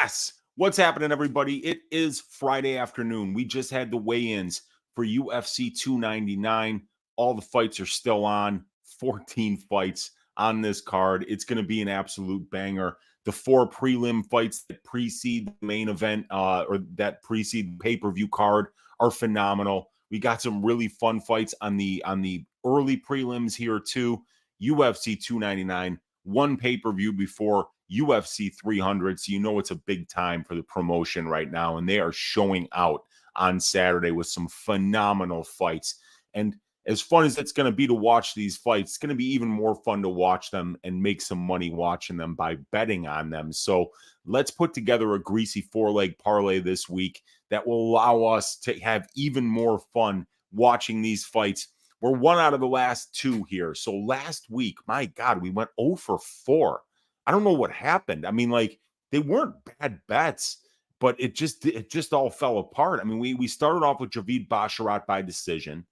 Yes. What's happening, everybody? It is Friday afternoon. We just had the weigh-ins for UFC 299. All the fights are still on. 14 fights on this card. It's going to be an absolute banger. The 4 prelim fights that precede the main event or that precede the pay-per-view card are phenomenal. We got some really fun fights on the early prelims here too. UFC 299, one pay-per-view before UFC 300, so you know it's a big time for the promotion right now, and they are showing out on Saturday with some phenomenal fights. And as fun as it's going to be to watch these fights, it's going to be even more fun to watch them and make some money watching them by betting on them. So let's put together a greasy 4-leg parlay this week that will allow us to have even more fun watching these fights. We're 1 out of the last 2 here. So last week, my God, we went 0 for 4. I don't know what happened. I mean, like, they weren't bad bets, but it just all fell apart. I mean, we started off with Javid Basharat by decision,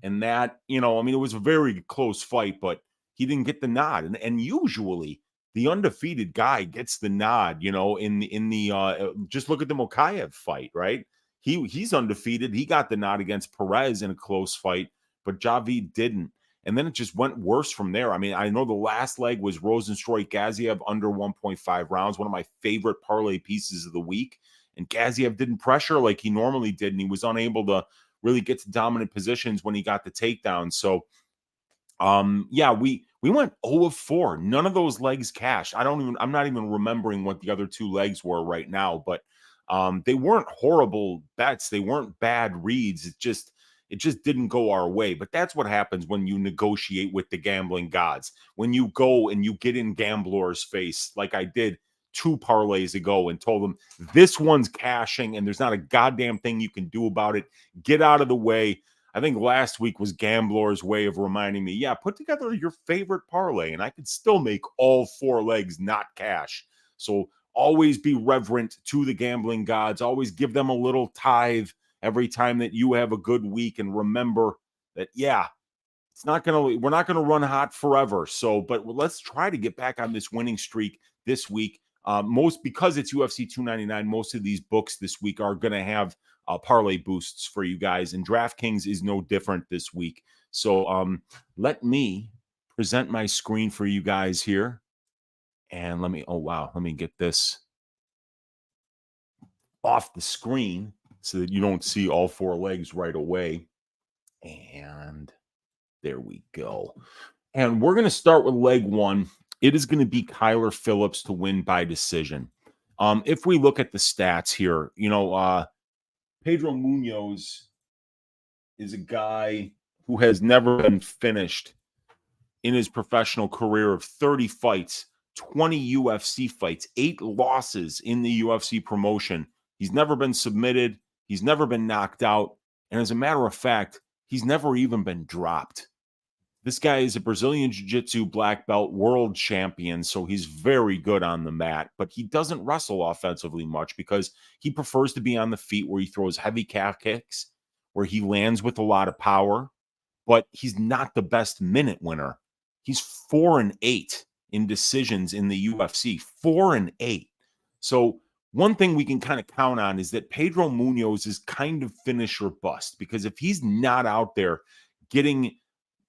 and that, you know, I mean, it was a very close fight, but he didn't get the nod. And usually the undefeated guy gets the nod, you know, in the just look at the Mokaev fight, right? He's undefeated. He got the nod against Perez in a close fight, but Javid didn't. And then it just went worse from there. I mean, I know the last leg was Rozenstruik Gaziev under 1.5 rounds, one of my favorite parlay pieces of the week. And Gaziev didn't pressure like he normally did, and he was unable to really get to dominant positions when he got the takedown. So, yeah, we went 0 of 4. None of those legs cashed. I'm not even remembering what the other 2 legs were right now, but they weren't horrible bets. They weren't bad reads. It just didn't go our way. But that's what happens when you negotiate with the gambling gods. When you go and you get in gamblers' face, like I did 2 parlays ago and told them, this one's cashing and there's not a goddamn thing you can do about it. Get out of the way. I think last week was Gambler's way of reminding me, yeah, put together your favorite parlay and I could still make all 4 legs not cash. So always be reverent to the gambling gods. Always give them a little tithe every time that you have a good week, and remember that, yeah, we're not gonna run hot forever. So, but let's try to get back on this winning streak this week. Because it's UFC 299, most of these books this week are gonna have parlay boosts for you guys, and DraftKings is no different this week. So, let me present my screen for you guys here, and let me get this off the screen so that you don't see all 4 legs right away. And there we go. And we're going to start with leg 1. It is going to be Kyler Phillips to win by decision. If we look at the stats here, you know, Pedro Munoz is a guy who has never been finished in his professional career of 30 fights, 20 UFC fights, 8 losses in the UFC promotion. He's never been submitted. He's never been knocked out. And as a matter of fact, he's never even been dropped. This guy is a Brazilian Jiu-Jitsu black belt world champion, so he's very good on the mat, but he doesn't wrestle offensively much because he prefers to be on the feet where he throws heavy calf kicks, where he lands with a lot of power, but he's not the best minute winner. He's 4-8 in decisions in the UFC, 4-8. So one thing we can kind of count on is that Pedro Munoz is kind of finish or bust, because if he's not out there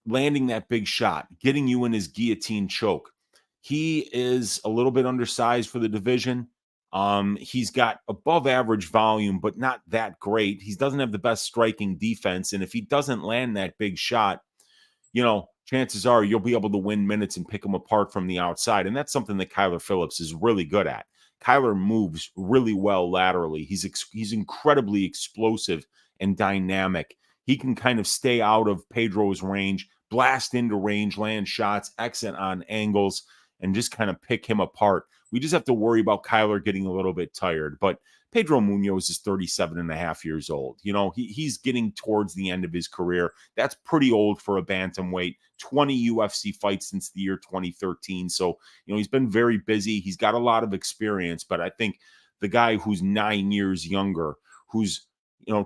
landing that big shot, getting you in his guillotine choke, he is a little bit undersized for the division. He's got above average volume, but not that great. He doesn't have the best striking defense. And if he doesn't land that big shot, you know, chances are you'll be able to win minutes and pick him apart from the outside. And that's something that Kyler Phillips is really good at. Kyler moves really well laterally. He's incredibly explosive and dynamic. He can kind of stay out of Pedro's range, blast into range, land shots, exit on angles, and just kind of pick him apart. We just have to worry about Kyler getting a little bit tired. But Pedro Munoz is 37 and a half years old. You know, he's getting towards the end of his career. That's pretty old for a bantamweight. 20 UFC fights since the year 2013. So, you know, he's been very busy. He's got a lot of experience. But I think the guy who's 9 years younger, who's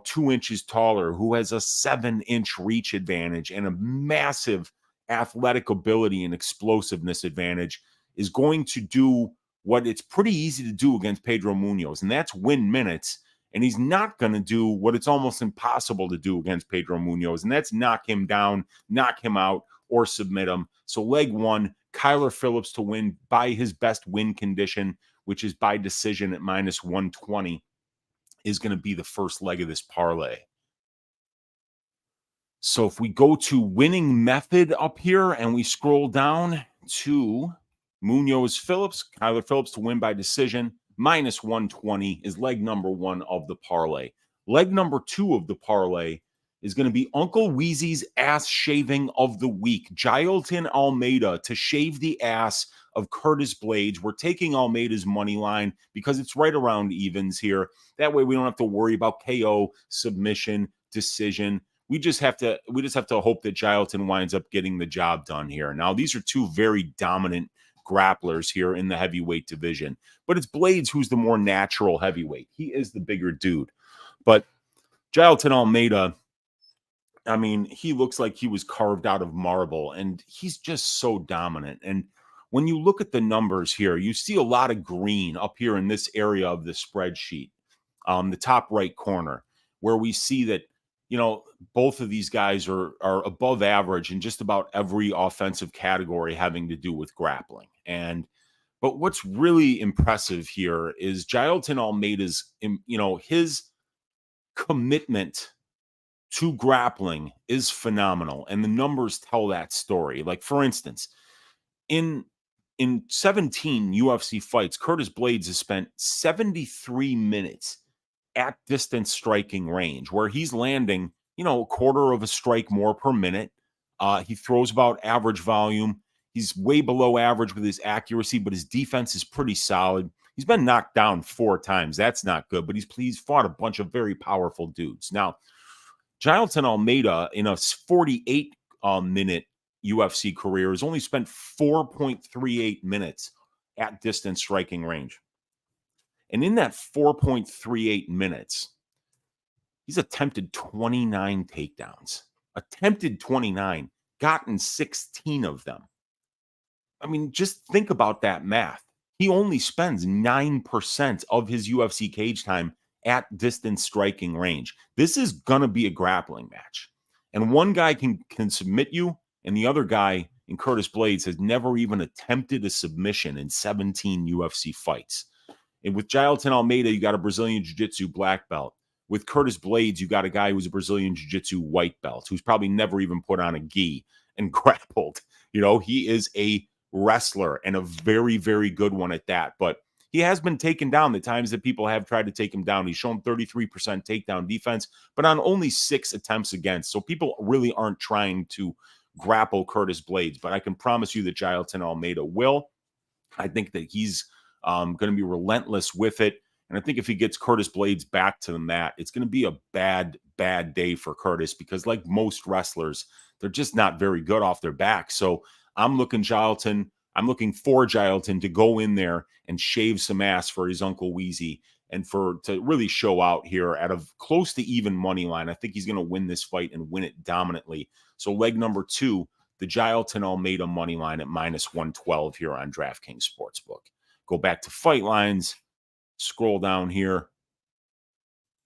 2 inches taller, who has a 7-inch reach advantage and a massive athletic ability and explosive advantage, is going to do what it's pretty easy to do against Pedro Munoz, and that's win minutes. And he's not going to do what it's almost impossible to do against Pedro Munoz, and that's knock him down, knock him out, or submit him. So leg one, Kyler Phillips to win by his best win condition, which is by decision at minus 120, is going to be the first leg of this parlay. So if we go to winning method up here and we scroll down to Munoz Phillips, Kyler Phillips to win by decision, minus 120 is leg number one of the parlay. Leg number two of the parlay is going to be Uncle Weezy's ass shaving of the week. Jailton Almeida to shave the ass of Curtis Blaydes. We're taking Almeida's money line because it's right around evens here. That way we don't have to worry about KO, submission, decision. We just have to hope that Jailton winds up getting the job done here. Now, these are two very dominant grapplers here in the heavyweight division, but it's Blaydes who's the more natural heavyweight. He is the bigger dude. But Jailton Almeida, I mean, he looks like he was carved out of marble, and he's just so dominant. And when you look at the numbers here, you see a lot of green up here in this area of the spreadsheet, the top right corner, where we see that, you know, both of these guys are above average in just about every offensive category having to do with grappling. But what's really impressive here is Jailton Almeida's, you know, his commitment to grappling is phenomenal, and the numbers tell that story. Like, for instance, in 17 UFC fights, Curtis Blaydes has spent 73 minutes at distance striking range, where he's landing, you know, a quarter of a strike more per minute. He throws about average volume. He's way below average with his accuracy, but his defense is pretty solid. He's been knocked down 4 times. That's not good, but he's fought a bunch of very powerful dudes. Now, Jailton Almeida, in a 48-minute UFC career, has only spent 4.38 minutes at distance striking range. And in that 4.38 minutes, he's attempted 29 takedowns. Attempted 29, gotten 16 of them. I mean, just think about that math. He only spends 9% of his UFC cage time at distance striking range. This is going to be a grappling match. And one guy can submit you, and the other guy, in Curtis Blaydes, has never even attempted a submission in 17 UFC fights. And with Jailton Almeida, you got a Brazilian Jiu-Jitsu black belt. With Curtis Blaydes, you got a guy who's a Brazilian Jiu-Jitsu white belt, who's probably never even put on a gi and grappled. You know, he is a wrestler, and a very, very good one at that. But he has been taken down the times that people have tried to take him down. He's shown 33% takedown defense, but on only 6 attempts against. So people really aren't trying to grapple Curtis Blaydes. But I can promise you that Jailton Almeida will. I think that he's going to be relentless with it. And I think if he gets Curtis Blaydes back to the mat, it's going to be a bad, bad day for Curtis, because like most wrestlers, they're just not very good off their back. So I'm looking for Jailton to go in there and shave some ass for his Uncle Weezy, and to really show out here at a close to even money line. I think he's going to win this fight and win it dominantly. So leg number 2, the Jailton Almeida money line at minus 112 here on DraftKings Sportsbook. Go back to fight lines, scroll down here.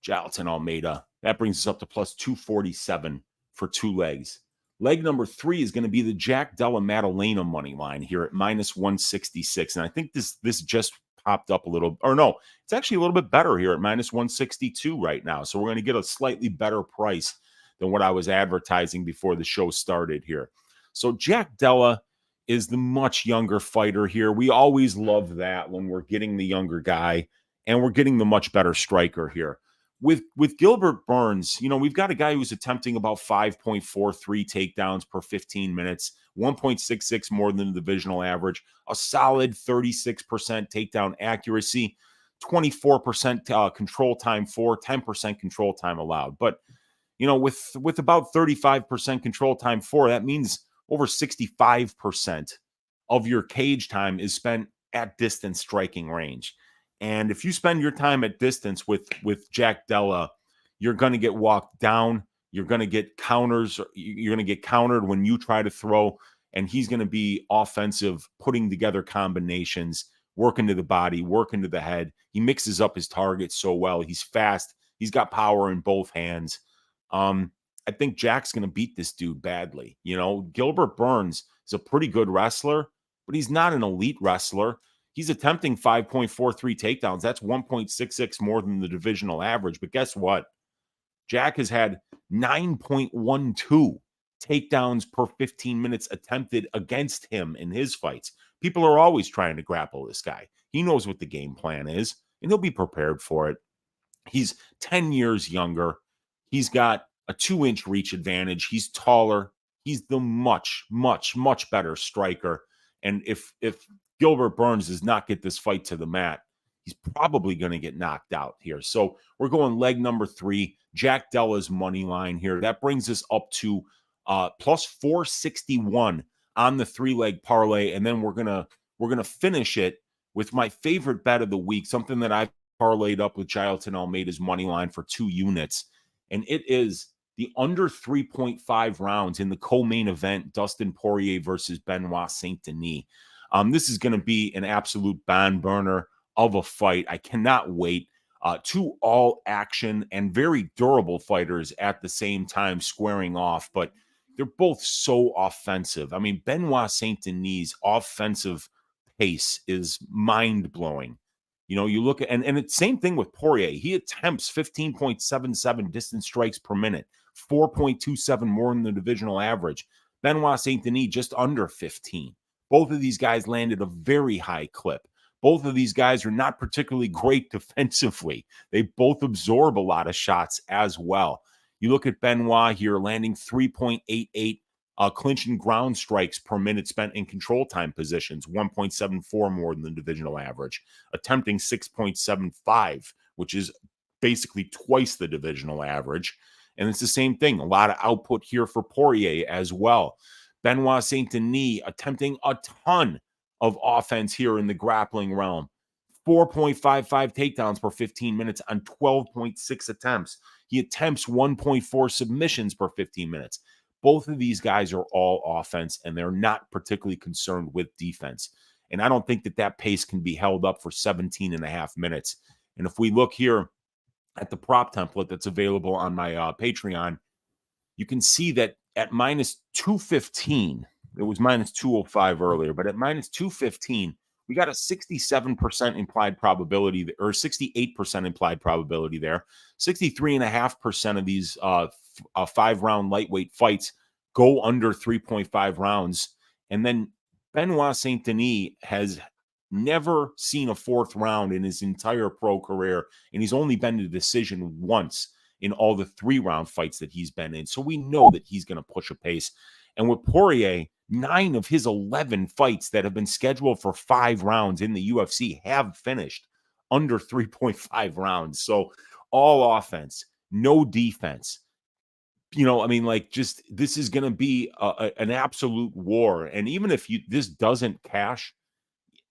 Jailton Almeida, that brings us up to plus 247 for 2 legs. Leg number 3 is going to be the Della Maddalena money line here at minus 166. And I think this just popped up a little, or no, it's actually a little bit better here at minus 162 right now. So we're going to get a slightly better price than what I was advertising before the show started here. So Della is the much younger fighter here. We always love that when we're getting the younger guy, and we're getting the much better striker here. With Gilbert Burns, you know, we've got a guy who's attempting about 5.43 takedowns per 15 minutes, 1.66 more than the divisional average, a solid 36% takedown accuracy, 24% control time for, 10% control time allowed. But, you know, with about 35% control time for, that means over 65% of your cage time is spent at distance striking range. And if you spend your time at distance with Della, you're going to get walked down. You're going to get counters. You're going to get countered when you try to throw. And he's going to be offensive, putting together combinations working to the body, working to the head. He mixes up his targets so well. He's fast. He's got power in both hands. I think Jack's going to beat this dude badly. You know, Gilbert Burns is a pretty good wrestler, but he's not an elite wrestler. He's attempting 5.43 takedowns. That's 1.66 more than the divisional average. But guess what? Jack has had 9.12 takedowns per 15 minutes attempted against him in his fights. People are always trying to grapple this guy. He knows what the game plan is, and he'll be prepared for it. He's 10 years younger. He's got a 2-inch reach advantage. He's taller. He's the much, much, much better striker. And if Gilbert Burns does not get this fight to the mat, he's probably going to get knocked out here. So we're going leg number 3, Jack Della's money line here. That brings us up to plus 461 on the 3-leg parlay. And then we're gonna finish it with my favorite bet of the week, something that I've parlayed up with Jailton Almeida's money line for 2 units. And it is the under 3.5 rounds in the co-main event, Dustin Poirier versus Benoit Saint-Denis. This is going to be an absolute barn burner of a fight. I cannot wait. 2 all-action and very durable fighters at the same time squaring off, but they're both so offensive. I mean, Benoit Saint-Denis' offensive pace is mind-blowing. You know, you look at, and it's same thing with Poirier. He attempts 15.77 distance strikes per minute, 4.27 more than the divisional average. Benoit Saint-Denis just under 15. Both of these guys landed a very high clip. Both of these guys are not particularly great defensively. They both absorb a lot of shots as well. You look at Benoit here landing 3.88 clinch and ground strikes per minute spent in control time positions, 1.74 more than the divisional average, attempting 6.75, which is basically twice the divisional average. And it's the same thing. A lot of output here for Poirier as well. Benoit Saint-Denis attempting a ton of offense here in the grappling realm. 4.55 takedowns per 15 minutes on 12.6 attempts. He attempts 1.4 submissions per 15 minutes. Both of these guys are all offense, and they're not particularly concerned with defense. And I don't think that pace can be held up for 17 and a half minutes. And if we look here at the prop template that's available on my Patreon, you can see that at minus 215, it was minus 205 earlier, but at minus 215, we got a 67% implied probability, or 68% implied probability there. 63.5% of these 5-round lightweight fights go under 3.5 rounds. And then Benoit Saint-Denis has never seen a 4th round in his entire pro career, and he's only been to decision once in all the 3-round fights that he's been in. So we know that he's going to push a pace. And with Poirier, 9 of his 11 fights that have been scheduled for 5 rounds in the UFC have finished under 3.5 rounds. So all offense, no defense. You know, I mean, like, just this is going to be an absolute war. And even if this doesn't cash,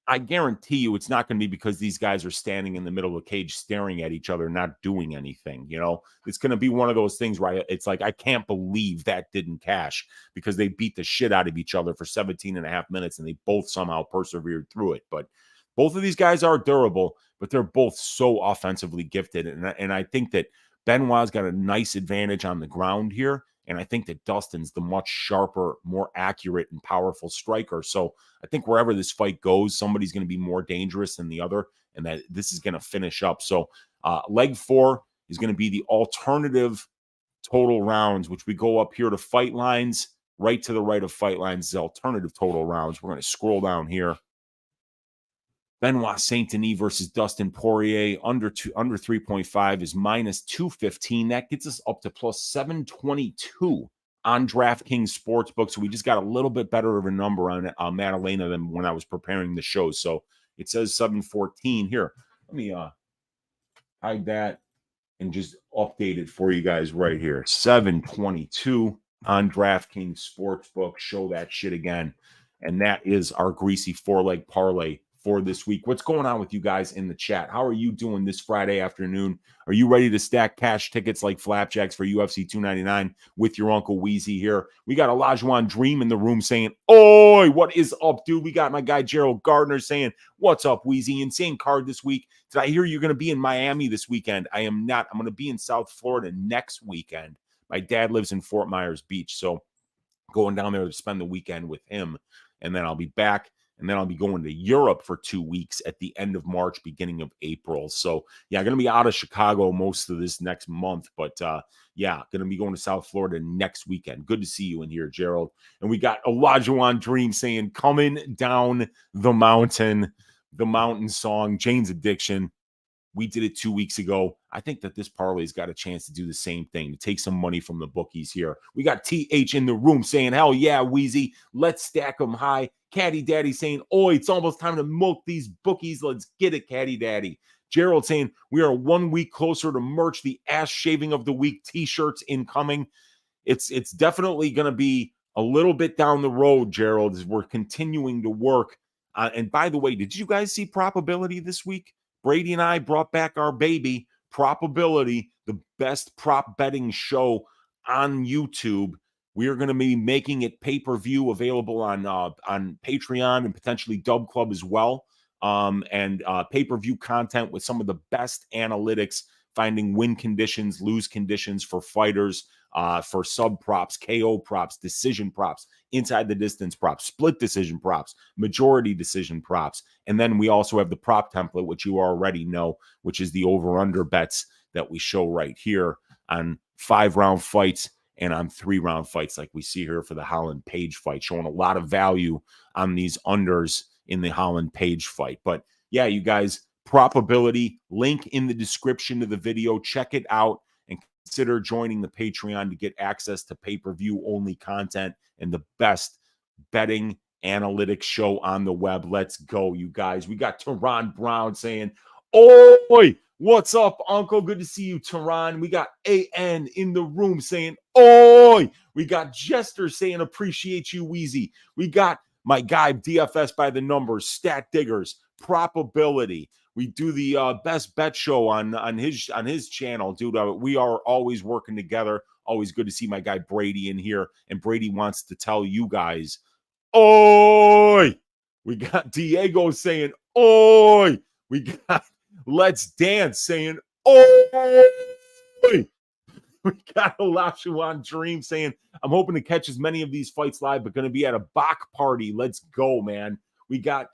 I guarantee you it's not going to be because these guys are standing in the middle of the cage staring at each other, not doing anything. You know, it's going to be one of those things where it's like, I can't believe that didn't cash, because they beat the shit out of each other for 17 and a half minutes and they both somehow persevered through it. But both of these guys are durable, but they're both so offensively gifted. And I think that Benoit's got a nice advantage on the ground here. And I think that Dustin's the much sharper, more accurate, and powerful striker. So I think wherever this fight goes, somebody's going to be more dangerous than the other, and that this is going to finish up. So leg 4 is going to be the alternative total rounds, which we go up here to fight lines. Right to the right of fight lines is alternative total rounds. We're going to scroll down here. Benoit Saint-Denis versus Dustin Poirier under 3.5 is minus 215. That gets us up to plus 722 on DraftKings Sportsbook. So we just got a little bit better of a number on Maddalena than when I was preparing the show. So it says 714 here. Let me hide that and just update it for you guys right here. 722 on DraftKings Sportsbook. Show that shit again. And that is our Greasy 4-leg parlay for this week. What's going on with you guys in the chat? How are you doing this Friday afternoon? Are you ready to stack cash tickets like flapjacks for UFC 299 with your Uncle Weezy here? We got Olajuwon Dream in the room saying, "Oi, what is up, dude?" We got my guy Gerald Gardner saying, "What's up, Weezy? Insane card this week. Did I hear you're going to be in Miami this weekend?" I am not. I'm going to be in South Florida next weekend. My dad lives in Fort Myers Beach, so going down there to spend the weekend with him, and then I'll be back. And then I'll be going to Europe for 2 weeks at the end of March, beginning of April. So, yeah, I'm going to be out of Chicago most of this next month. But, yeah, going to be going to South Florida next weekend. Good to see you in here, Gerald. And we got Olajuwon Dream saying, "Coming down the mountain song, Jane's Addiction." We did it 2 weeks ago. I think that this parlay's got a chance to do the same thing, to take some money from the bookies here. We got TH in the room saying, "Hell yeah, Weezy. Let's stack them high." Caddy Daddy saying, "Oi, it's almost time to milk these bookies. Let's get it, Caddy Daddy." Gerald saying, "We are 1 week closer to merch. The ass shaving of the week t-shirts incoming." It's definitely going to be a little bit down the road, Gerald, as we're continuing to work. And by the way, did you guys see Probability this week? Brady and I brought back our baby, Probability, the best prop betting show on YouTube. We are going to be making it pay-per-view, available on Patreon and potentially Dub Club as well. And pay-per-view content with some of the best analytics, finding win conditions, lose conditions for fighters, for sub props, KO props, decision props, inside the distance props, split decision props, majority decision props. And then we also have the prop template, which you already know, which is the over-under bets that we show right here on 5-round fights and on 3-round fights, like we see here for the Holland Page fight, showing a lot of value on these unders in the Holland Page fight. But yeah, you guys, Probability, link in the description of the video. Check it out and consider joining the Patreon to get access to pay-per-view only content and the best betting analytics show on the web. Let's go, you guys. We got Teron Brown saying, "Oi, what's up, Uncle? Good to see you, Teron." We got AN in the room saying, "Oi." We got Jester saying, "Appreciate you, Weezy." We got my guy DFS by the numbers, Stat Diggers, Probability. We do the best bet show on his channel, dude. We are always working together. Always good to see my guy Brady in here. And Brady wants to tell you guys, "Oi." We got Diego saying, "Oi." We got Let's Dance saying, "Oi." We got Olajuwon Dream saying, "I'm hoping to catch as many of these fights live, but going to be at a Bach party. Let's go, man." We got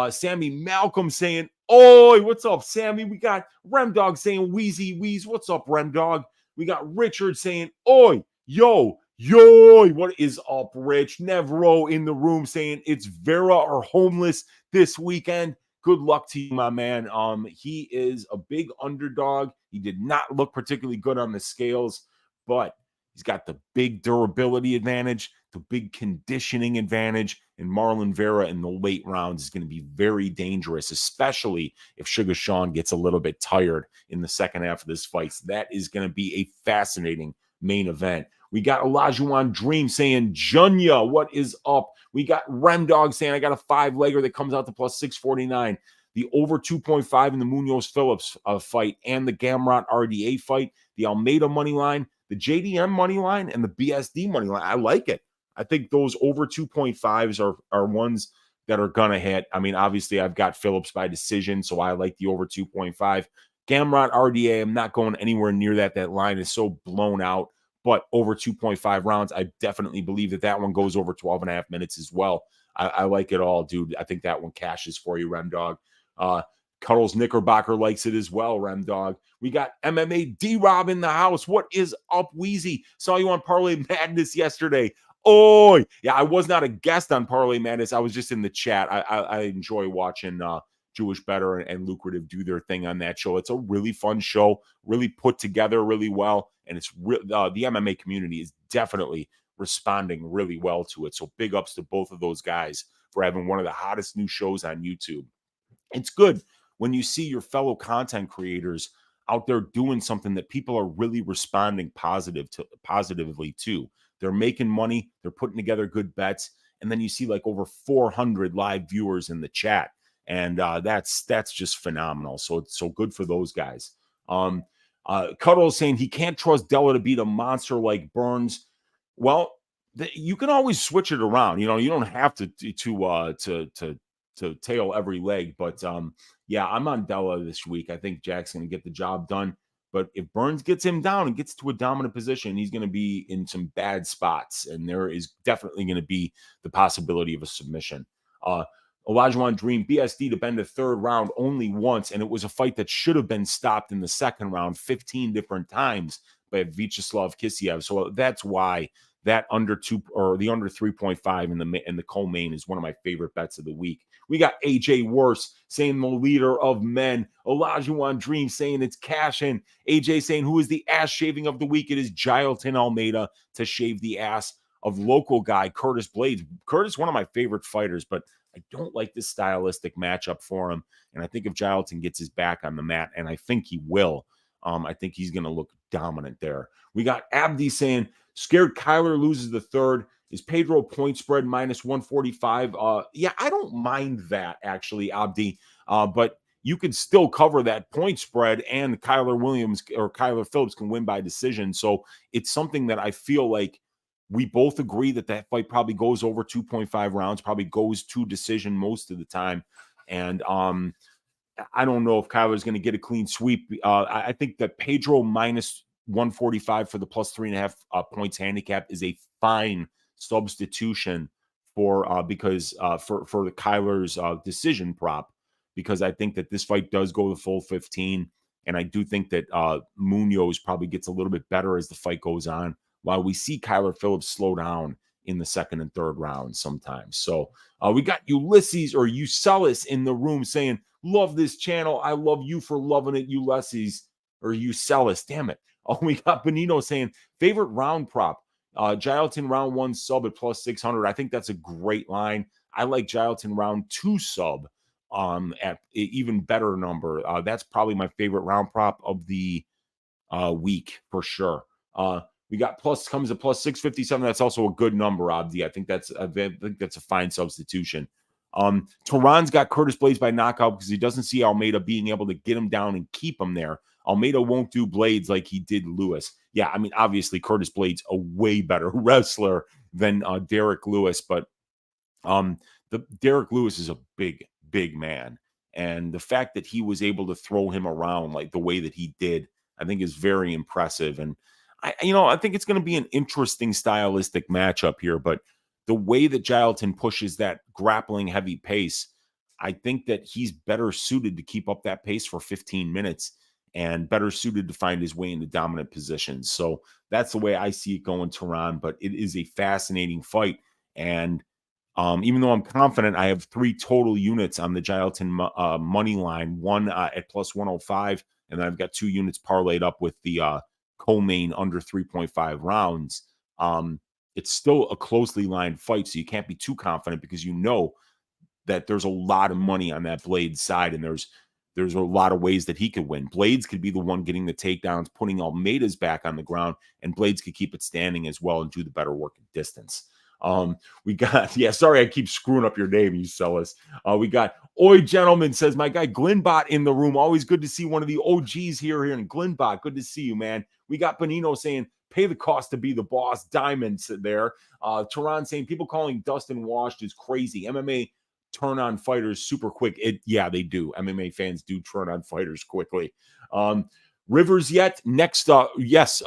Sammy Malcolm saying, "Oi, what's up, Sammy?" We got Rem Dog saying, "Weezy, Weez, what's up, Rem Dog?" We got Richard saying, "Oi, yo, yo, what is up, Rich?" Nevro in the room saying, "It's Vera or homeless this weekend." Good luck to you, my man. He is a big underdog. He did not look particularly good on the scales, but he's got the big durability advantage, the big conditioning advantage, and Marlon Vera in the late rounds is going to be very dangerous, especially if Sugar Sean gets a little bit tired in the second half of this fight. So that is going to be a fascinating main event. We got Olajuwon Dream saying, "Junya, what is up?" We got Rem Dog saying, "I got a 5-legger that comes out to plus 649. The over 2.5 in the Munoz Phillips fight and the Gamrot RDA fight, the Almeida money line, the JDM money line, and the BSD money line." I like it. I think those over 2.5s are ones that are going to hit. I mean, obviously, I've got Phillips by decision, so I like the over 2.5. Gamrot RDA, I'm not going anywhere near that. That line is so blown out. But over 2.5 rounds, I definitely believe that one goes over 12 and a half minutes as well. I like it all, dude. I think that one cashes for you, Rem Dog. Cuddles Knickerbocker likes it as well, Rem Dog. We got MMA D-Rob in the house. What is up, Weezy? Saw you on Parlay Madness yesterday. Oh, yeah, I was not a guest on Parlay Madness. I was just in the chat. I enjoy watching Jewish Better and Lucrative do their thing on that show. It's a really fun show, really put together really well, and it's the MMA community is definitely responding really well to it. So big ups to both of those guys for having one of the hottest new shows on YouTube. It's good when you see your fellow content creators out there doing something that people are really responding positively to. They're making money, they're putting together good bets, and then you see like over 400 live viewers in the chat. And that's just phenomenal. So it's so good for those guys. Cuddle is saying he can't trust Della to beat a monster like Burns. Well, you can always switch it around. You don't have to tail every leg. But yeah, I'm on Della this week. I think Jack's going to get the job done. But if Burns gets him down and gets to a dominant position, he's going to be in some bad spots, and there is definitely going to be the possibility of a submission. Olajuwon Dream BSD to bend the third round only once, and it was a fight that should have been stopped in the second round 15 different times by Vyacheslav Kisiev. So that's why that under 2 or the under 3.5 in the co-main is one of my favorite bets of the week. We got AJ Worse saying the leader of men. Olajuwon Dream saying it's cash in. AJ saying who is the ass shaving of the week? It is Jailton Almeida to shave the ass of local guy Curtis Blaydes. Curtis, one of my favorite fighters, but I don't like this stylistic matchup for him. And I think if Jailton gets his back on the mat, and I think he will, I think he's going to look dominant there. We got Abdi saying, scared Kyler loses the third. Is Pedro point spread minus 145? Yeah, I don't mind that, actually, Abdi. But you could still cover that point spread, and Kyler Phillips can win by decision. So it's something that I feel like we both agree that fight probably goes over 2.5 rounds, probably goes to decision most of the time. And I don't know if Kyler's going to get a clean sweep. I think that Pedro minus 145 for the plus 3.5 points handicap is a fine substitution for the Kyler's decision prop, because I think that this fight does go the full 15. And I do think that Munoz probably gets a little bit better as the fight goes on, while we see Kyler Phillips slow down in the second and third round sometimes. So we got Ulysses or Ucelis in the room saying, love this channel. I love you for loving it, Ulysses or Ucelis. Damn it. Oh, we got Benino saying, favorite round prop. Jailton round 1 sub at plus 600. I think that's a great line. I like Jailton round 2 sub at even better number. That's probably my favorite round prop of the week for sure. We got comes at plus 657. That's also a good number, Abdi. I think that's a fine substitution. Tehran's got Curtis Blaydes by knockout because he doesn't see Almeida being able to get him down and keep him there. Almeida won't do Blaydes like he did Lewis. Yeah, I mean, obviously Curtis Blaydes a way better wrestler than Derek Lewis, but Derek Lewis is a big man, and the fact that he was able to throw him around like the way that he did, I think is very impressive. And I think it's going to be an interesting stylistic matchup here, but the way that Jailton pushes that grappling heavy pace, I think that he's better suited to keep up that pace for 15 minutes and better suited to find his way into dominant positions. So that's the way I see it going, Tehran, but it is a fascinating fight. And even though I'm confident, I have 3 total units on the Jailton money line, one at plus 105, and then I've got 2 units parlayed up with the co-main under 3.5 rounds. It's still a closely lined fight, so you can't be too confident because you know that there's a lot of money on that Blaydes side, and there's a lot of ways that he could win. Blaydes could be the one getting the takedowns, putting Almeida's back on the ground, and Blaydes could keep it standing as well and do the better work at distance. We got, sorry, I keep screwing up your name, you sellers. We got Oi Gentleman says, my guy Glenbot in the room. Always good to see one of the OGs here in Glenbot. Good to see you, man. We got Benino saying, pay the cost to be the boss. Diamonds there. Tehran saying, people calling Dustin washed is crazy. MMA turn on fighters super quick. They do. MMA fans do turn on fighters quickly. Rivers yet? Next, yes,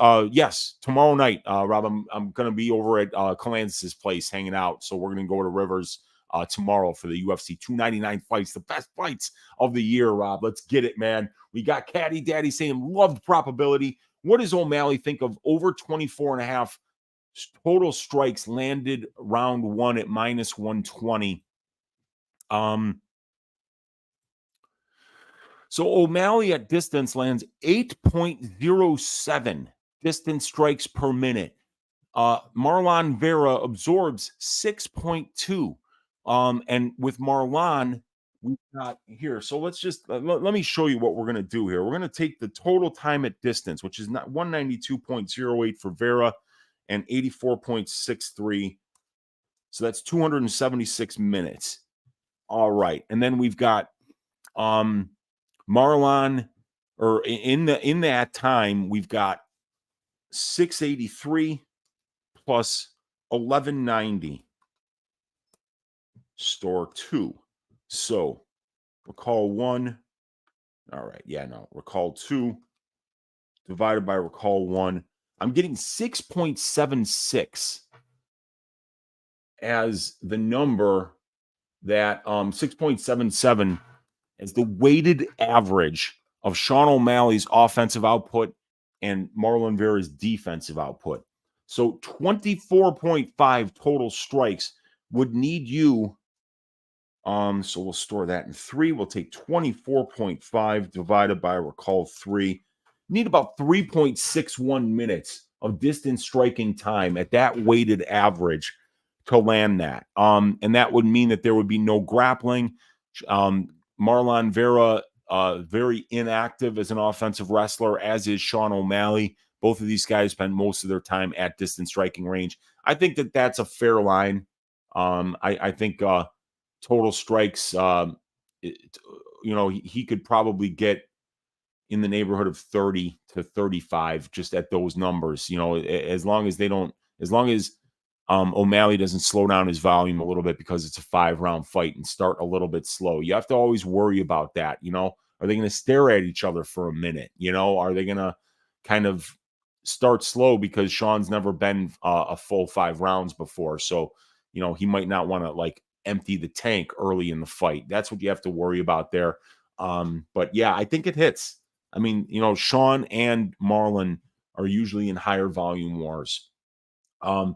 tomorrow night, Rob, I'm going to be over at Calancis' place hanging out, so we're going to go to Rivers tomorrow for the UFC 299 fights, the best fights of the year, Rob. Let's get it, man. We got Caddy Daddy saying, loved probability. What does O'Malley think of over 24.5 total strikes landed round 1 at minus 120? So O'Malley at distance lands 8.07 distance strikes per minute. Marlon Vera absorbs 6.2. And with Marlon, we've got here. So let's just let me show you what we're going to do here. We're going to take the total time at distance, which is not 192.08 for Vera and 84.63. So that's 276 minutes. All right. And then we've got Marlon, or in that time, we've got 683 plus 1190 store 2. So recall 1. All right. Yeah, no. Recall 2 divided by recall 1. I'm getting 6.76 as the number that 6.77 as the weighted average of Sean O'Malley's offensive output and Marlon Vera's defensive output. So 24.5 total strikes would need you. So we'll store that in 3. We'll take 24.5 divided by recall 3. Need about 3.61 minutes of distance striking time at that weighted average to land that. And that would mean that there would be no grappling. Marlon Vera, very inactive as an offensive wrestler, as is Sean O'Malley. Both of these guys spend most of their time at distance striking range. I think that that's a fair line. I think total strikes, he could probably get in the neighborhood of 30 to 35 just at those numbers, as long as O'Malley doesn't slow down his volume a little bit because it's a 5-round fight and start a little bit slow. You have to always worry about that. Are they going to stare at each other for a minute? Are they going to kind of start slow because Sean's never been a full 5 rounds before? So, he might not want to empty the tank early in the fight. That's what you have to worry about there. But yeah, I think it hits. I mean, Sean and Marlon are usually in higher volume wars. And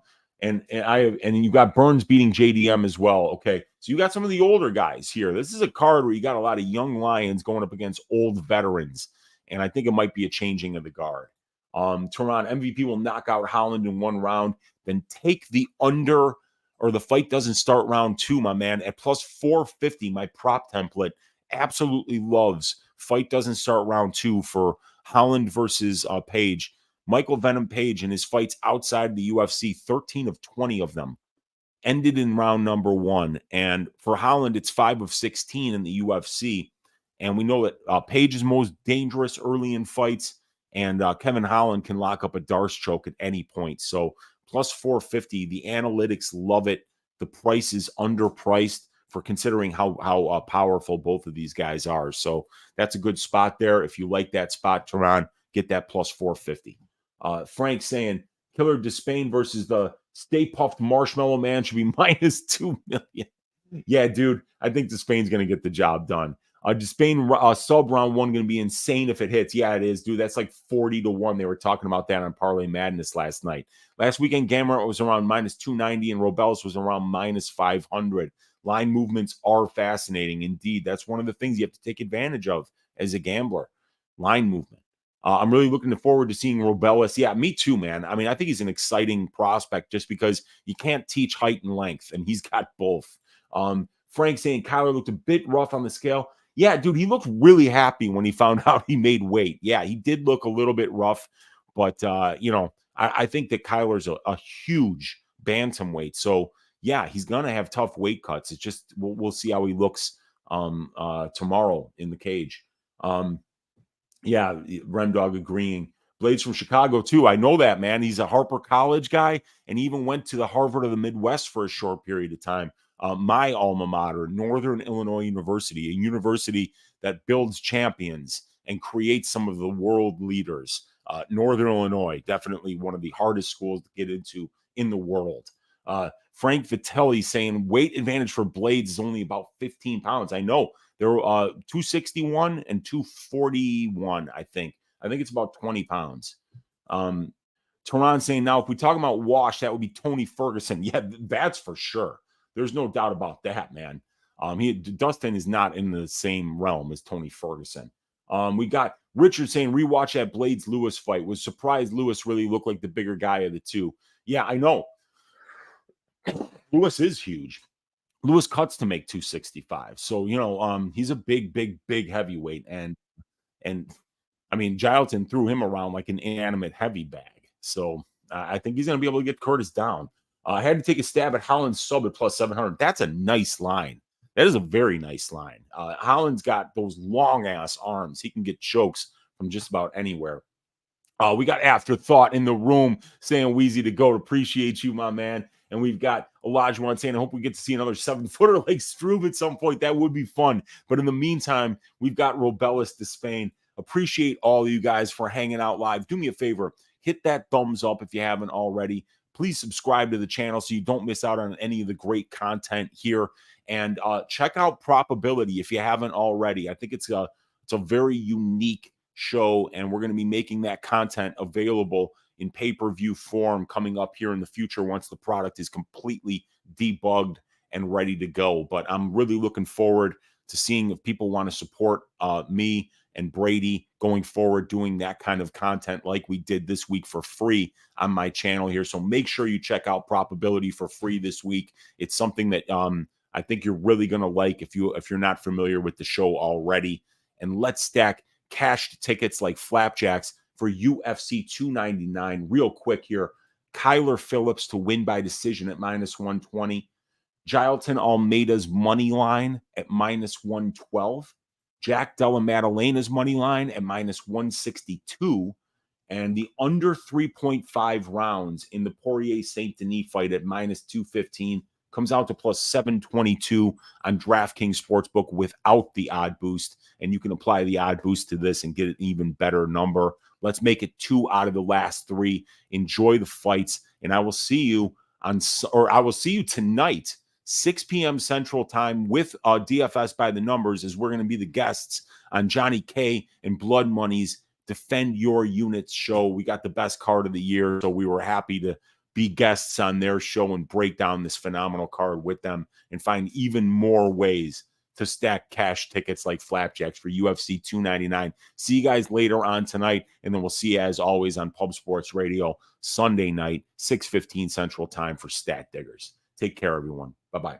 you got Burns beating JDM as well. Okay, so you got some of the older guys here. This is a card where you got a lot of young lions going up against old veterans, and I think it might be a changing of the guard. Tehran MVP will knock out Holland in 1 round, then take the under, or the fight doesn't start round 2, my man, at plus 450. My prop template absolutely loves fight doesn't start round 2 for Holland versus Page. Michael Venom Page in his fights outside the UFC, 13 of 20 of them ended in round number 1. And for Holland, it's 5 of 16 in the UFC. And we know that Page is most dangerous early in fights, and Kevin Holland can lock up a Darce choke at any point. So plus 450, the analytics love it. The price is underpriced for considering how powerful both of these guys are. So that's a good spot there. If you like that spot, Tehran, get that plus 450. Frank saying Killer Despain versus the Stay Puffed Marshmallow Man should be minus 2 million. Yeah, dude, I think Despain's going to get the job done. Despain sub round 1 going to be insane if it hits. Yeah, it is, dude. That's like 40 to 1. They were talking about that on Parlay Madness last night. Last weekend, Gamrot was around minus 290 and Robellis was around minus 500. Line movements are fascinating. Indeed, that's one of the things you have to take advantage of as a gambler. Line movement. I'm really looking forward to seeing Robellis. Yeah, me too, man. I mean, I think he's an exciting prospect just because you can't teach height and length, and he's got both. Frank saying Kyler looked a bit rough on the scale. Yeah, dude, he looked really happy when he found out he made weight. Yeah, he did look a little bit rough, but I think that Kyler's a huge bantamweight. So yeah, he's gonna have tough weight cuts. It's just we'll see how he looks tomorrow in the cage. Yeah, Remdog agreeing. Blaydes from Chicago too. I know that, man. He's a Harper College guy, and he even went to the Harvard of the Midwest for a short period of time. My alma mater, Northern Illinois University, a university that builds champions and creates some of the world leaders. Northern Illinois, definitely one of the hardest schools to get into in the world. Frank Vitelli saying weight advantage for Blaydes is only about 15 pounds. I know. They're 261 and 241, I think. I think it's about 20 pounds. Tehran saying, now, if we talk about wash, that would be Tony Ferguson. Yeah, that's for sure. There's no doubt about that, man. Dustin is not in the same realm as Tony Ferguson. We got Richard saying, rewatch that Blaydes Lewis fight. Was surprised Lewis really looked like the bigger guy of the two. Yeah, I know. Lewis is huge. Lewis cuts to make 265. So, he's a big heavyweight. And I mean, Jailton threw him around like an inanimate heavy bag. So I think he's going to be able to get Curtis down. I had to take a stab at Holland's sub at plus 700. That's a nice line. That is a very nice line. Holland's got those long-ass arms. He can get chokes from just about anywhere. We got Afterthought in the room saying, Weezy to GOAT. Appreciate you, my man. And we've got Olajuwon saying, I hope we get to see another 7-footer like Struve at some point. That would be fun. But in the meantime, we've got Robellis to Spain. Appreciate all of you guys for hanging out live. Do me a favor. Hit that thumbs up if you haven't already. Please subscribe to the channel so you don't miss out on any of the great content here. And check out Probability if you haven't already. I think it's a very unique show, and we're going to be making that content available in pay-per-view form coming up here in the future once the product is completely debugged and ready to go. But I'm really looking forward to seeing if people want to support me and Brady going forward doing that kind of content like we did this week for free on my channel here. So make sure you check out Probability for free this week. It's something that I think you're really going to like if you're not familiar with the show already. And let's stack cash tickets like flapjacks for UFC 299 real quick here. Kyler Phillips to win by decision at -120. Jailton Almeida's money line at -112. Jack Della Maddalena's money line at -162. And the under 3.5 rounds in the Poirier Saint-Denis fight at -215 comes out to +722 on DraftKings Sportsbook without the odd boost. And you can apply the odd boost to this and get an even better number. Let's make it 2 out of the last 3. Enjoy the fights. And I will see you tonight, 6 p.m. Central Time with DFS by the Numbers, as we're going to be the guests on Johnny K and Blood Money's Defend Your Units show. We got the best card of the year, so we were happy to be guests on their show and break down this phenomenal card with them and find even more ways to stack cash tickets like flapjacks for UFC 299. See you guys later on tonight, and then we'll see you as always on Pub Sports Radio Sunday night, 6:15 Central Time for Stat Diggers. Take care, everyone. Bye-bye.